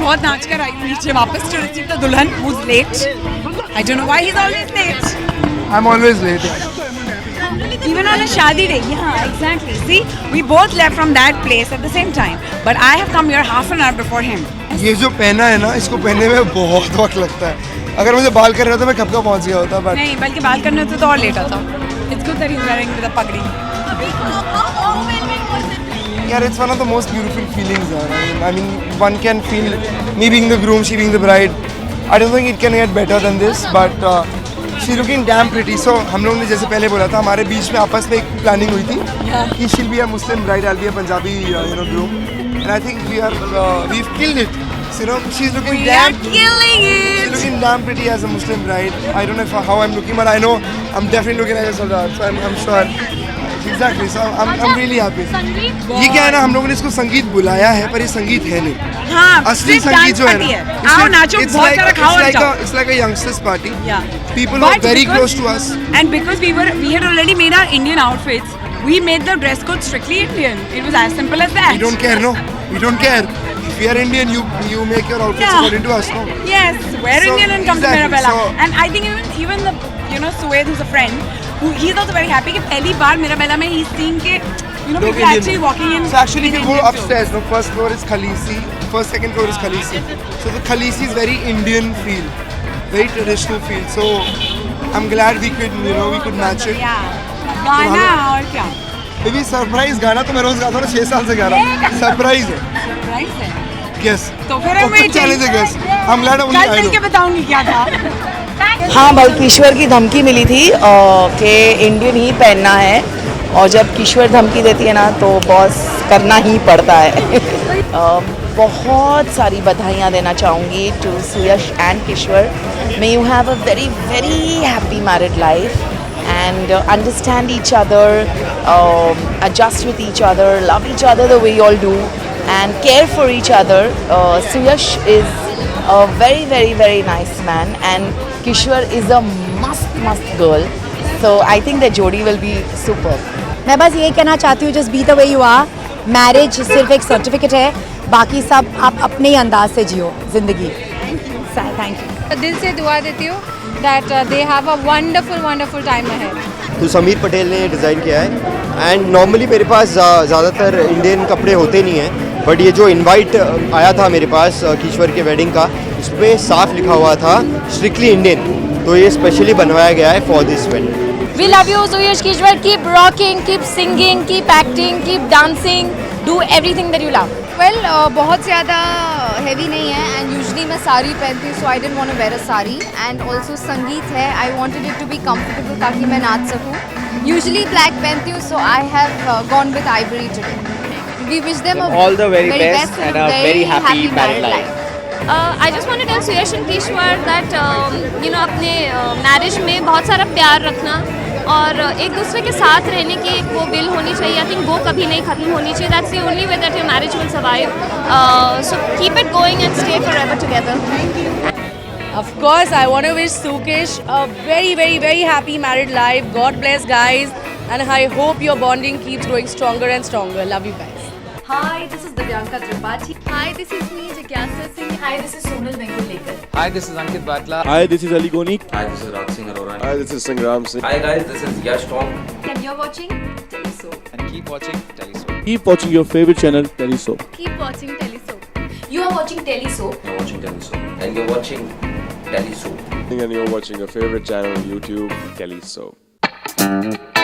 बहुत नाच कर आई हूँ नीचे वापस to receive the दुल्हन who's late. I don't know why he's always late. I'm always late. Even on a shadi day. Yeah, exactly. See, we both left from that place at the same time. But I have come here half an hour before him. ये जो पहना है ना, इसको पहनने में बहुत वक्त लगता है. अगर मुझे बाल कर रहा था मैं कब का पहुंच गया होता. बट नहीं, बल्कि बाल करने होते तो और लेट आता. It's good that he's wearing the pagdi. Yeah, it's one of the most beautiful feelings. I mean, one can feel me being the groom, she being the bride. I don't think it can get better than this, but she's looking damn pretty. So हम लोगों ने जैसे पहले बोला था, हमारे बीच में आपस में एक प्लानिंग हुई थी कि she'll be a Muslim bride, I'll be a Punjabi, groom, and I think we've killed it. So, she's looking she's looking damn pretty as a Muslim bride. I don't know how I'm looking, but I know I'm definitely looking like a Sardar. So I'm sure. Exactly. So I'm really happy. ये क्या है ना, हम लोगों ने इसको संगीत बुलाया है, पर ये संगीत है नहीं. हाँ, असली संगीत जो है ना, आओ नाचो, बहुत सारा खाओ और जाओ. It's like a youngsters party. Yeah. People are very close to us. And because we had already made our Indian outfits, we made the dress code strictly Indian. It was as simple as that. We don't care, no. We don't care. If we are Indian, you make your outfits according to us, no. Yes, wear Indian and come to Mirabella. So, and I think even the Sued, who's a friend, he's also very happy कि पहली बार Mirabella में he's seeing कि people actually walking in. So actually we go upstairs. No, first floor is Khalisi. First, second floor is Khalisi. So the Khalisi is very Indian feel, very traditional feel. So I'm glad we could match it. Yeah. गाना और क्या? Maybe surprise गाना तो मैं रोज गाता हूँ ना, 6 साल से गा रहा हूँ. Surprise है. Surprise है. Yes. तो फिर हम चैलेंज है guess. I'm glad only कल I मिल के know. बताऊंगी क्या था. हाँ भाई, किश्वर की धमकी मिली थी कि इंडियन ही पहनना है, और जब किश्वर धमकी देती है ना तो बॉस करना ही पड़ता है. बहुत सारी बधाइयाँ देना चाहूँगी to Suyash and Kishwar. May you have a very very happy married life and understand each other, adjust with each other, love each other the way you all do, and care for each other. Suyash is a very very very nice man, and Kishwar is a must girl. So I think the jodi will be superb. मैं बस ये कहना चाहती हूँ, just be the way you are. Marriage सिर्फ एक certificate है, बाकी सब आप अपने ही अंदाज से जियो जिंदगी. Thank you. दिल से दुआ देती हूँ that they have a wonderful time ahead. तो समीर पटेल ने डिज़ाइन किया है. एंड नॉर्मली मेरे पास ज़्यादातर इंडियन कपड़े होते नहीं हैं, बट ये जो इनवाइट आया था मेरे पास किश्वर के वेडिंग का, उस पर साफ लिखा हुआ था स्ट्रिक्टली इंडियन. तो ये स्पेशली बनवाया गया है for this wedding. We love you, Suyash Kishwar. Keep rocking, keep singing, keep acting, keep dancing. Do everything that you love. Well, बहुत ज़्यादा heavy नहीं है, and usually मैं साड़ी पहनती हूँ, so I didn't want to wear a sari. And also संगीत है, I wanted it to be comfortable ताकि मैं नाच सकूँ. Usually black पहनती हूँ, so I have gone with ivory today. We wish them all the very best and a very happy married life. I just want to tell Suyash and Kishwar that अपने marriage में बहुत सारा प्यार रखना और एक दूसरे के साथ रहने की एक वो विल होनी चाहिए. आई थिंक वो कभी नहीं खत्म होनी चाहिए. That's the only way that your marriage will survive. So keep it going and stay forever together. Of course, I want to wish Sukesh a very very very happy married life. God bless guys, and I hope your bonding keeps growing stronger and stronger. Love you guys. Hi, this is Divyanka Tripathi. Hi, this is me, Jigyasa Singh. Hi, this is Sonal Bengulekar. Hi, this is Ankit Batla. Hi, this is Ali Goni. Hi, this is Raj Singh Arora. Hi, this is Sangram Singh. Hi guys, this is Yash Tong. And you're watching Telesoap. And keep watching Telesoap. Keep watching your favorite channel, Telesoap. Keep watching Telesoap. You are watching Telesoap. You're watching Telesoap. And you're watching Telesoap. And you're watching your favorite channel on YouTube, Telesoap.